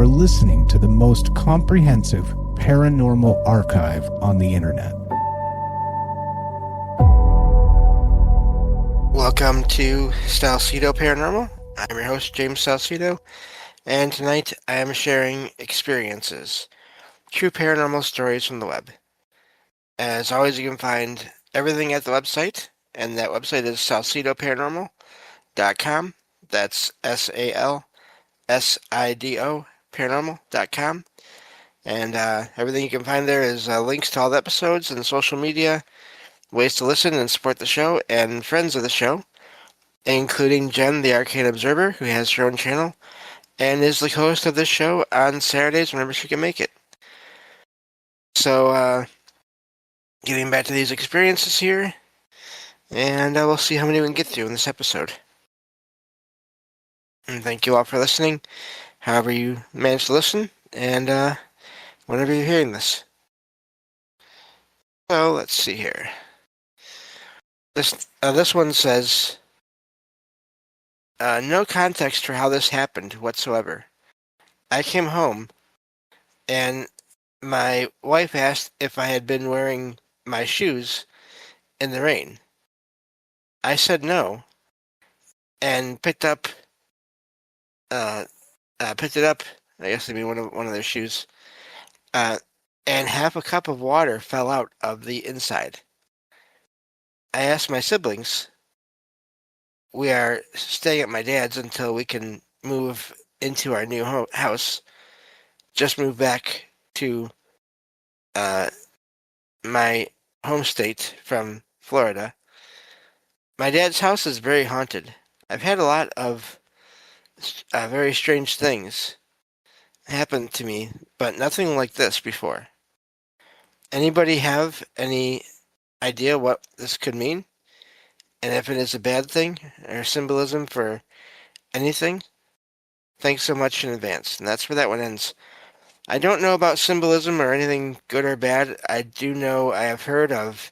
are listening to the most comprehensive paranormal archive on the internet. Welcome to Salsido Paranormal. I'm your host, James Salsido, and tonight I am sharing experiences, true paranormal stories from the web. As always, you can find everything at the website, and that website is salsidoparanormal.com. That's SALSIDO paranormal.com. And everything you can find there is links to all the episodes and social media, ways to listen and support the show, and friends of the show, including Jen, the Arcane Observer, who has her own channel, and is the host of this show on Saturdays whenever she can make it. So, getting back to these experiences here, and we'll see how many we can get through in this episode. And thank you all for listening, however you managed to listen, and whenever you're hearing this. So, let's see here. This one says, no context for how this happened whatsoever. I came home, and my wife asked if I had been wearing my shoes in the rain. I said no, and picked it up. I guess it'd be one of their shoes. And half a cup of water fell out of the inside. I asked my siblings. We are staying at my dad's until we can move into our new house. Just moved back to my home state from Florida. My dad's house is very haunted. I've had a lot of very strange things happen to me, but nothing like this before. Anybody have any idea what this could mean? And if it is a bad thing or symbolism for anything? Thanks so much in advance. And that's where that one ends. I don't know about symbolism or anything good or bad. I do know I have heard of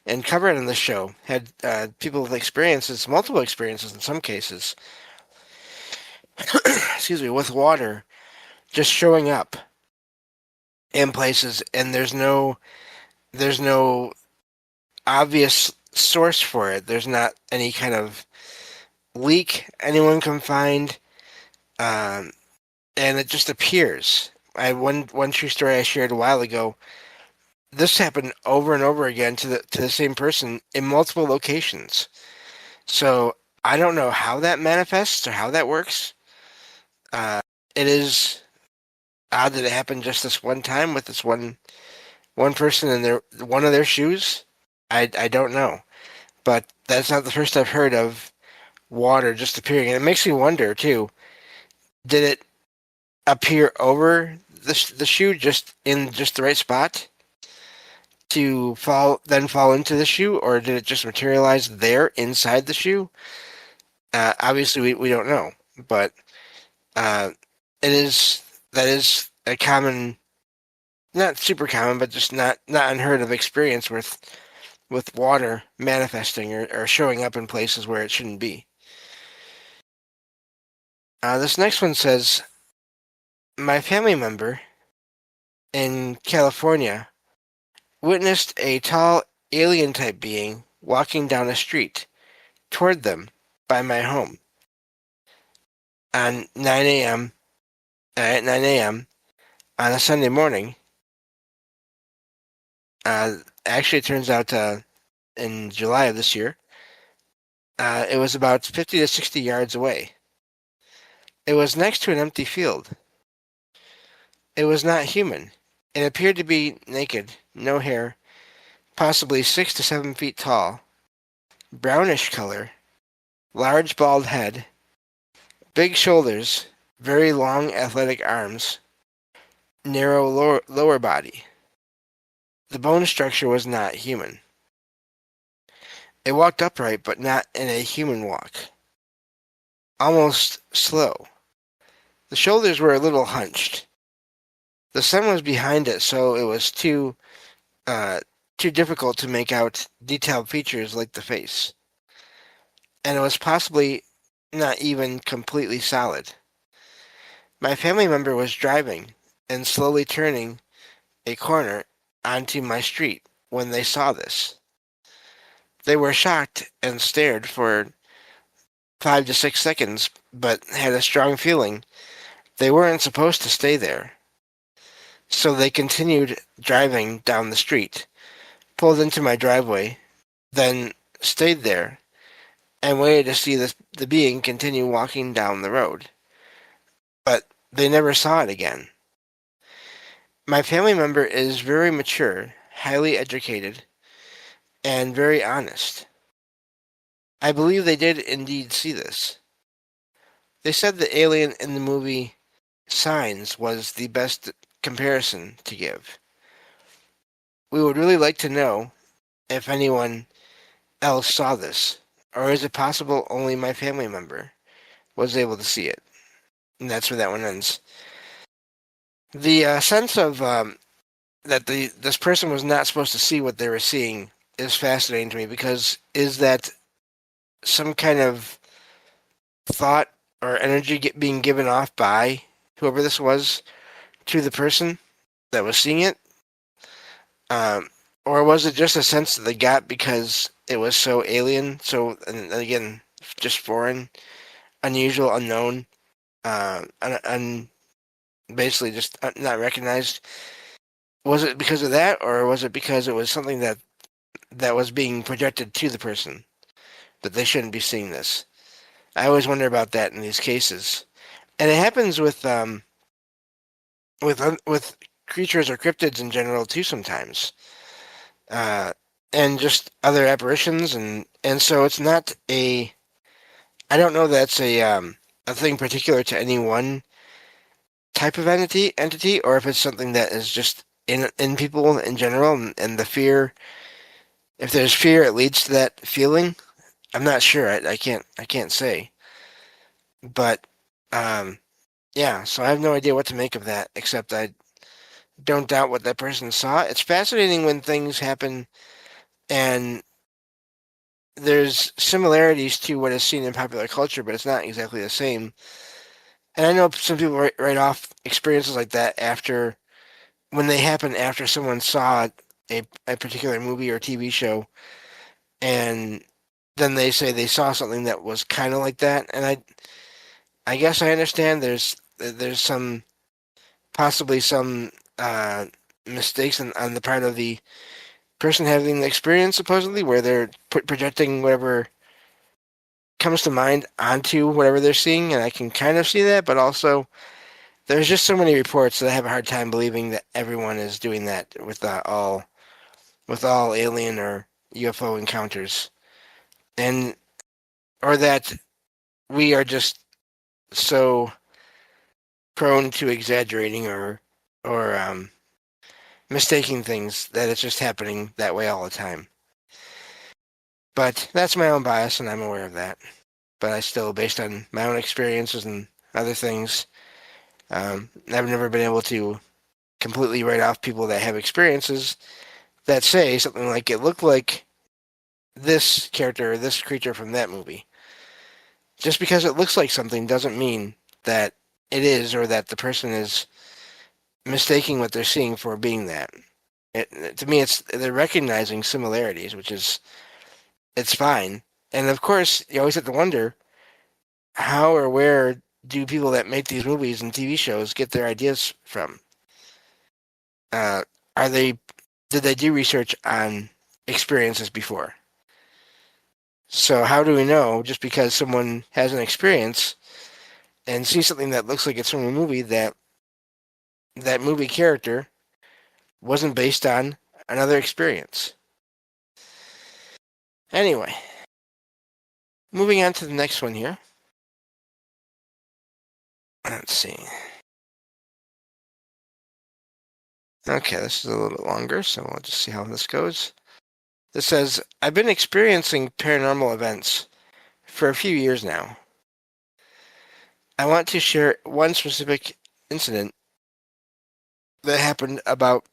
and covered on the show, had people with experiences, multiple experiences in some cases, excuse me, with water just showing up in places, and there's no obvious source for it. There's not any kind of leak anyone can find, and it just appears. One true story I shared a while ago. This happened over and over again to the same person in multiple locations. So I don't know how that manifests or how that works. It is odd that it happened just this one time with this one person in one of their shoes. I don't know, but that's not the first I've heard of water just appearing, and it makes me wonder too. Did it appear over the shoe just in just the right spot to fall into the shoe, or did it just materialize there inside the shoe? Obviously, we don't know, but that is a common, not super common, but just not unheard of experience with water manifesting or showing up in places where it shouldn't be. This next one says, my family member in California witnessed a tall alien-type being walking down a street toward them by my home on 9 a.m. At 9 a.m. on a Sunday morning. Actually, it turns out in July of this year, it was about 50 to 60 yards away. It was next to an empty field. It was not human. It appeared to be naked, no hair, possibly 6 to 7 feet tall, brownish color, large bald head, big shoulders, very long athletic arms, narrow lower body. The bone structure was not human. It walked upright, but not in a human walk. Almost slow. The shoulders were a little hunched. The sun was behind it, so it was too difficult to make out detailed features like the face. And it was possibly not even completely solid. My family member was driving and slowly turning a corner onto my street when they saw this. They were shocked and stared for 5 to 6 seconds, but had a strong feeling they weren't supposed to stay there. So they continued driving down the street, pulled into my driveway, then stayed there and waited to see the being continue walking down the road. But they never saw it again. My family member is very mature, highly educated, and very honest. I believe they did indeed see this. They said the alien in the movie Signs was the best comparison to give. We would really like to know if anyone else saw this, or is it possible only my family member was able to see it? And that's where that one ends. The sense of that this person was not supposed to see what they were seeing is fascinating to me, because is that some kind of thought or energy being given off by whoever this was to the person that was seeing it? Or was it just a sense that they got because it was so alien, so, and again, just foreign, unusual, unknown, basically just not recognized? Was it because of that, or was it because it was something that was being projected to the person, that they shouldn't be seeing this? I always wonder about that in these cases, and it happens with creatures or cryptids in general too sometimes, and just other apparitions, and so it's not a. I don't know that's a thing particular to any one type of entity, or if it's something that is just in people in general, and the fear. If there's fear, it leads to that feeling. I'm not sure. I can't say. But yeah. So I have no idea what to make of that, except I don't doubt what that person saw. It's fascinating when things happen and there's similarities to what is seen in popular culture, but it's not exactly the same. And I know some people write off experiences like that after, when they happen after someone saw a particular movie or TV show, and then they say they saw something that was kind of like that. And I guess I understand there's some, possibly some mistakes on the part of the person having the experience, supposedly, where they're projecting whatever comes to mind onto whatever they're seeing, and I can kind of see that, but also there's just so many reports that I have a hard time believing that everyone is doing that with all alien or UFO encounters, and or that we are just so prone to exaggerating or mistaking things that it's just happening that way all the time. But that's my own bias, and I'm aware of that. But I still, based on my own experiences and other things, I've never been able to completely write off people that have experiences that say something like it looked like this character or this creature from that movie. Just because it looks like something doesn't mean that it is, or that the person is mistaking what they're seeing for being that. To me, they're recognizing similarities, which is, it's fine. And of course, you always have to wonder, how or where do people that make these movies and TV shows get their ideas from? Uh, are they Did they do research on experiences before? So how do we know, just because someone has an experience and sees something that looks like it's from a movie, that that movie character wasn't based on another experience? Anyway, moving on to the next one here. Let's see. Okay, this is a little bit longer, so we'll just see how this goes. This says, I've been experiencing paranormal events for a few years now. I want to share one specific incident that happened about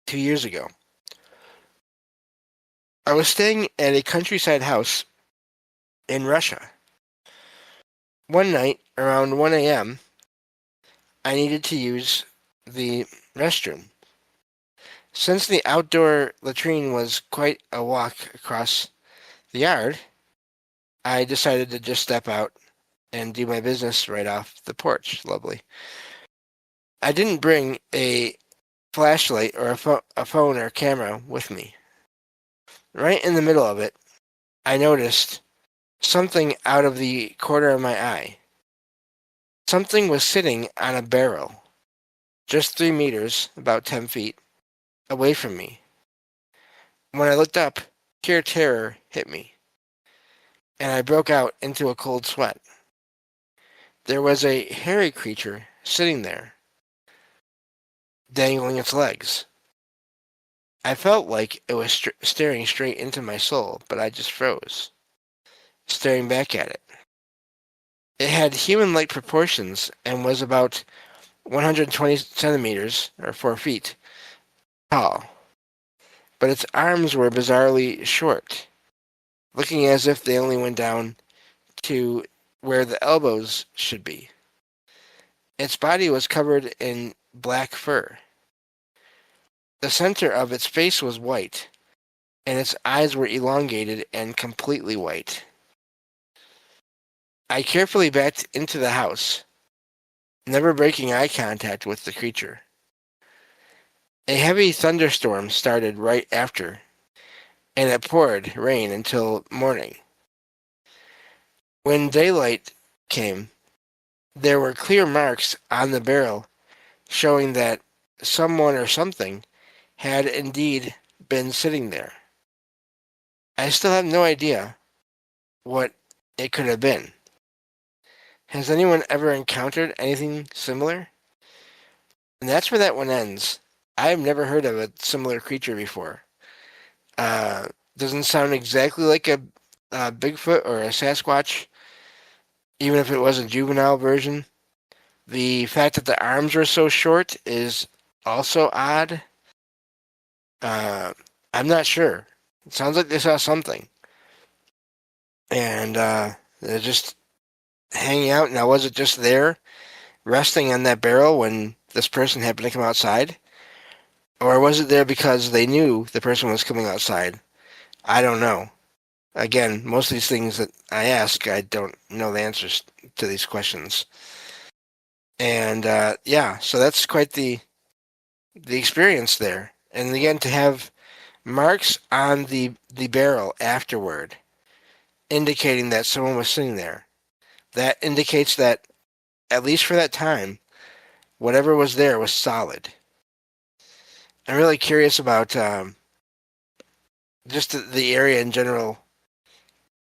2 years ago. I was staying at a countryside house in Russia. One night, around 1 a.m., I needed to use the restroom. Since the outdoor latrine was quite a walk across the yard, I decided to just step out and do my business right off the porch. Lovely. I didn't bring a flashlight or a phone or camera with me. Right in the middle of it, I noticed something out of the corner of my eye. Something was sitting on a barrel, just 3 meters, about 10 feet, away from me. When I looked up, pure terror hit me, and I broke out into a cold sweat. There was a hairy creature sitting there, dangling its legs. I felt like it was staring straight into my soul, but I just froze, staring back at it. It had human-like proportions and was about 120 centimeters, or 4 feet, tall, but its arms were bizarrely short, looking as if they only went down to where the elbows should be. Its body was covered in black fur. The center of its face was white, and its eyes were elongated and completely white. I carefully backed into the house, never breaking eye contact with the creature. A heavy thunderstorm started right after, and it poured rain until morning. When daylight came, there were clear marks on the barrel showing that someone or something had indeed been sitting there. I still have no idea what it could have been. Has anyone ever encountered anything similar? And that's where that one ends. I've never heard of a similar creature before. Doesn't sound exactly like a Bigfoot or a Sasquatch, even if it was a juvenile version. The fact that the arms were so short is also odd. I'm not sure. It sounds like they saw something. And they're just hanging out. Now, was it just there, resting on that barrel when this person happened to come outside? Or was it there because they knew the person was coming outside? I don't know. Again, most of these things that I ask, I don't know the answers to these questions. And yeah, so that's quite the experience there. And again, to have marks on the barrel afterward, indicating that someone was sitting there, that indicates that, at least for that time, whatever was there was solid. I'm really curious about just the area in general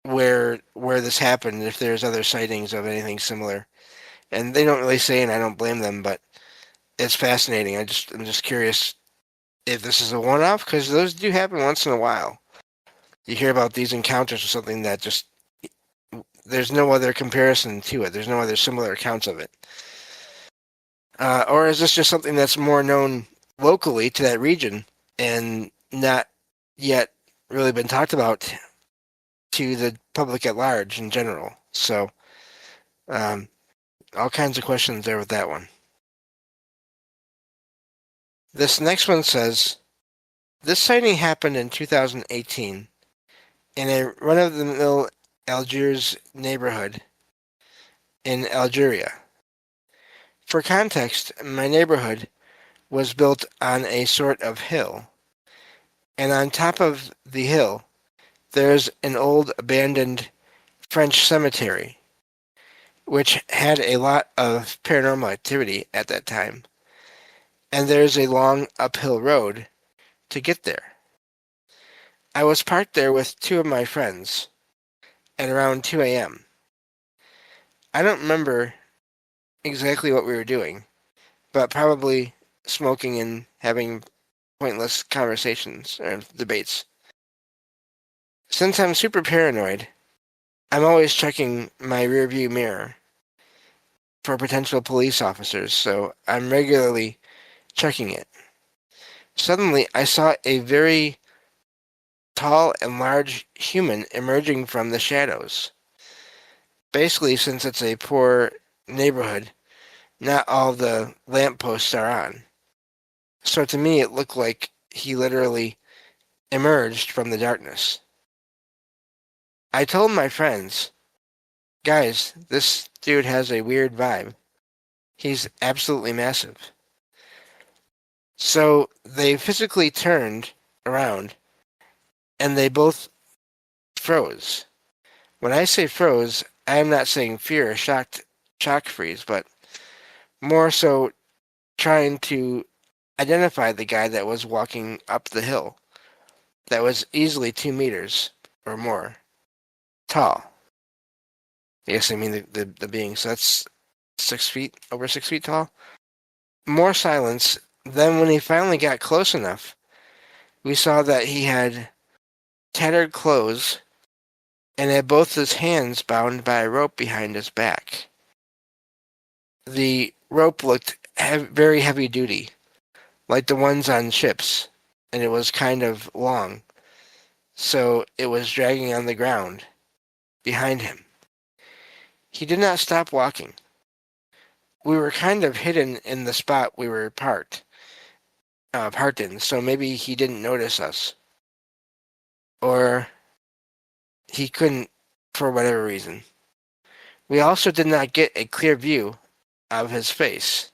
where this happened, if there's other sightings of anything similar. And they don't really say, and I don't blame them, but it's fascinating. I'm just curious if this is a one-off, because those do happen once in a while. You hear about these encounters with something that just, there's no other comparison to it. There's no other similar accounts of it. Or is this just something that's more known locally to that region and not yet really been talked about to the public at large in general? So, all kinds of questions there with that one. This next one says, this sighting happened in 2018 in a run-of-the-mill Algiers neighborhood in Algeria. For context, my neighborhood was built on a sort of hill, and on top of the hill, there's an old abandoned French cemetery, which had a lot of paranormal activity at that time, and there's a long uphill road to get there. I was parked there with two of my friends at around 2 a.m. I don't remember exactly what we were doing, but probably smoking and having pointless conversations or debates. Since I'm super paranoid, I'm always checking my rearview mirror for potential police officers, so I'm regularly checking it. Suddenly, I saw a very tall and large human emerging from the shadows. Basically, since it's a poor neighborhood, not all the lampposts are on. So to me, it looked like he literally emerged from the darkness. I told my friends, guys, this dude has a weird vibe. He's absolutely massive. So they physically turned around and they both froze. When I say froze, I am not saying fear or shock freeze, but more so trying to identify the guy that was walking up the hill that was easily 2 meters or more tall. I guess I mean the being, so that's 6 feet, over 6 feet tall. More silence. Then when he finally got close enough, we saw that he had tattered clothes and had both his hands bound by a rope behind his back. The rope looked very heavy duty, like the ones on ships, and it was kind of long, so it was dragging on the ground behind him. He did not stop walking. We were kind of hidden in the spot we were parked in, so maybe he didn't notice us. Or he couldn't for whatever reason. We also did not get a clear view of his face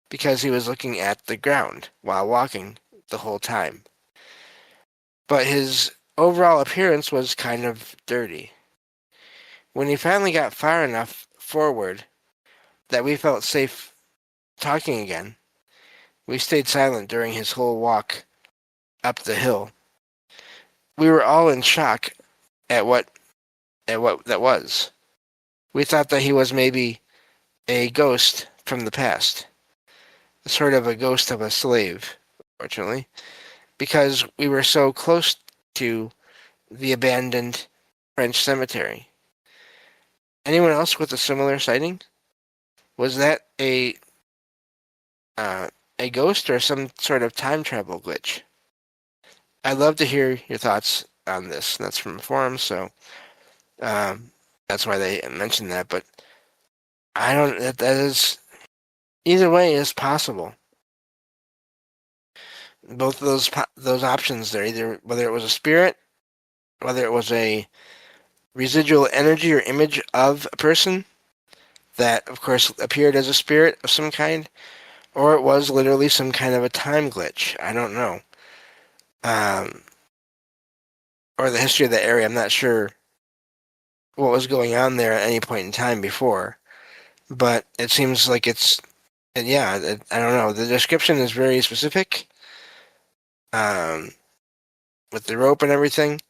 because he was looking at the ground while walking the whole time. But his overall appearance was kind of dirty. When he finally got far enough forward that we felt safe talking again, we stayed silent during his whole walk up the hill. We were all in shock at what that was. We thought that he was maybe a ghost from the past, sort of a ghost of a slave, fortunately, because we were so close to the abandoned French cemetery. Anyone else with a similar sighting? Was that a ghost or some sort of time travel glitch? I'd love to hear your thoughts on this. That's from a forum, so that's why they mentioned that. But I don't. That is either way is possible. Both of those options there, either whether it was a spirit, whether it was a residual energy or image of a person that, of course, appeared as a spirit of some kind, or it was literally some kind of a time glitch. I don't know. Or the history of the area. I'm not sure what was going on there at any point in time before, but it seems like I don't know. The description is very specific, with the rope and everything.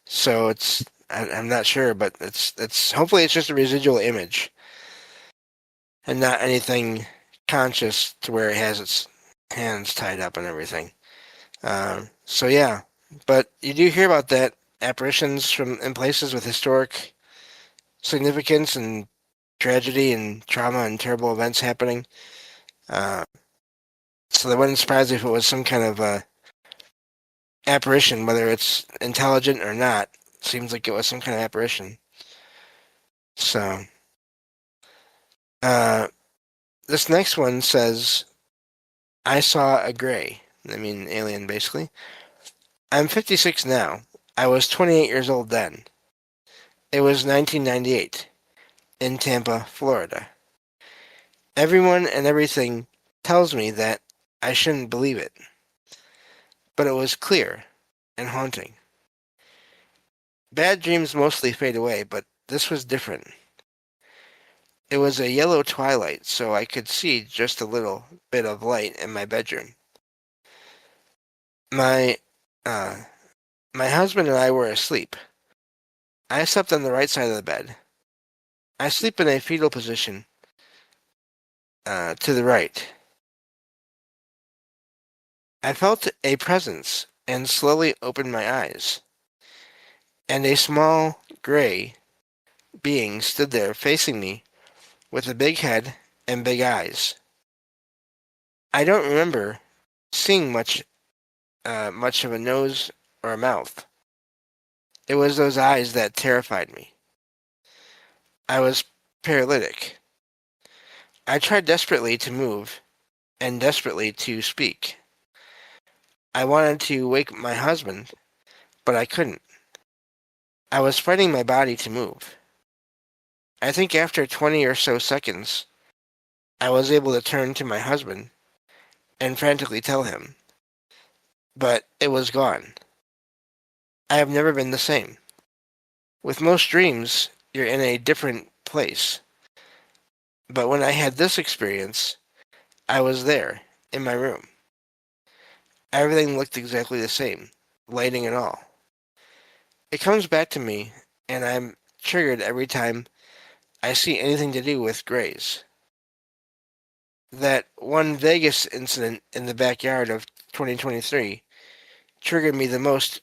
So I'm not sure, but it's hopefully it's just a residual image and not anything conscious to where it has its hands tied up and everything. So yeah, but you do hear about that apparitions in places with historic significance and tragedy and trauma and terrible events happening. So that wouldn't surprise me if it was some kind of apparition, whether it's intelligent or not. Seems like it was some kind of apparition. So, this next one says, I saw a gray. I mean, alien, basically. I'm 56 now. I was 28 years old then. It was 1998 in Tampa, Florida. Everyone and everything tells me that I shouldn't believe it. But it was clear and haunting. Bad dreams mostly fade away, but this was different. It was a yellow twilight, so I could see just a little bit of light in my bedroom. My husband and I were asleep. I slept on the right side of the bed. I sleep in a fetal position, to the right. I felt a presence and slowly opened my eyes. And a small, gray being stood there facing me with a big head and big eyes. I don't remember seeing much of a nose or a mouth. It was those eyes that terrified me. I was paralytic. I tried desperately to move and desperately to speak. I wanted to wake my husband, but I couldn't. I was fighting my body to move. I think after 20 or so seconds, I was able to turn to my husband and frantically tell him, but it was gone. I have never been the same. With most dreams, you're in a different place. But when I had this experience, I was there, in my room. Everything looked exactly the same, lighting and all. It comes back to me, and I'm triggered every time I see anything to do with grays. That one Vegas incident in the backyard of 2023 triggered me the most,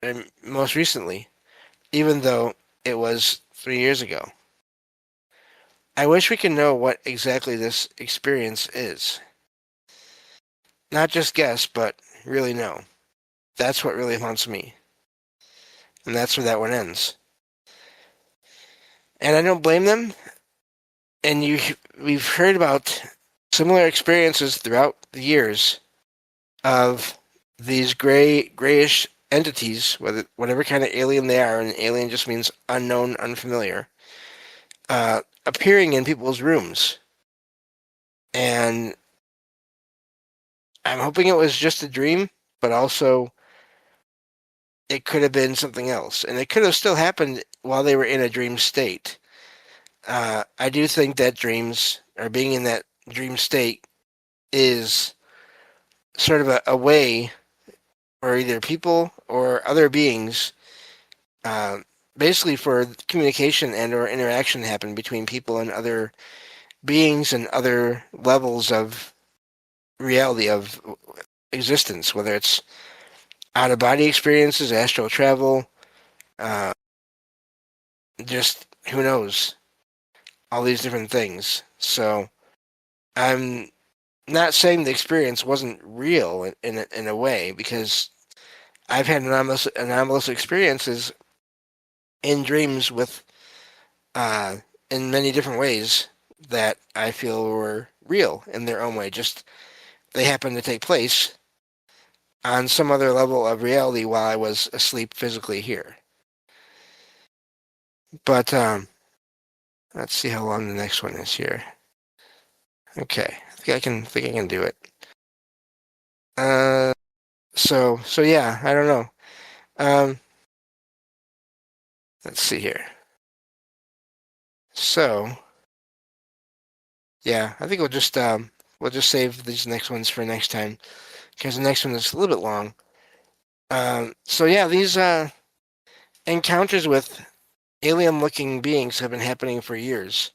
and most recently, even though it was 3 years ago. I wish we could know what exactly this experience is. Not just guess, but really know. That's what really haunts me. And that's where that one ends. And I don't blame them. And we've heard about similar experiences throughout the years of these grayish entities, whatever kind of alien they are, and alien just means unknown, unfamiliar, appearing in people's rooms. And I'm hoping it was just a dream, but also it could have been something else. And it could have still happened while they were in a dream state. I do think that dreams, or being in that dream state, is sort of a way for either people or other beings, basically for communication and or interaction to happen between people and other beings and other levels of reality of existence, whether it's out-of-body experiences, astral travel, uh, just who knows, all these different things. So I'm not saying the experience wasn't real in a way, because I've had anomalous experiences in dreams with in many different ways that I feel were real in their own way. Just they happened to take place on some other level of reality while I was asleep physically here. But let's see how long the next one is here. Okay, I think I can do it. So yeah, I don't know. Let's see here. So yeah, I think we'll just save these next ones for next time, because the next one is a little bit long. So yeah, these encounters with alien-looking beings have been happening for years,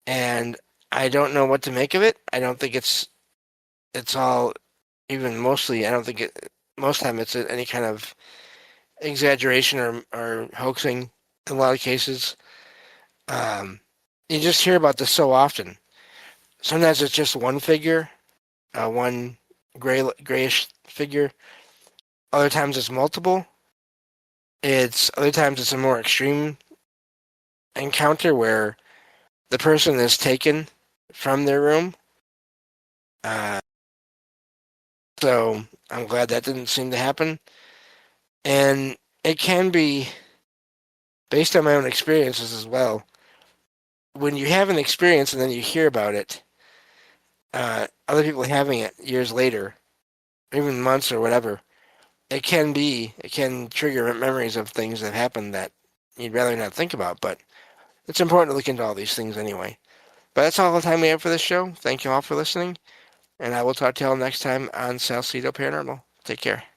and I don't know what to make of it. I don't think it's all, even mostly. I don't think most time it's any kind of exaggeration or hoaxing. In a lot of cases, you just hear about this so often. Sometimes it's just one figure, one grayish figure. Other times it's multiple. Other times it's a more extreme encounter where the person is taken from their room. So I'm glad that didn't seem to happen. And it can be based on my own experiences as well. When you have an experience and then you hear about it, other people having it years later, even months or whatever, it can trigger memories of things that happened that you'd rather not think about. But it's important to look into all these things anyway. But that's all the time we have for this show. Thank you all for listening, and I will talk to you all next time on Salsido Paranormal. Take care.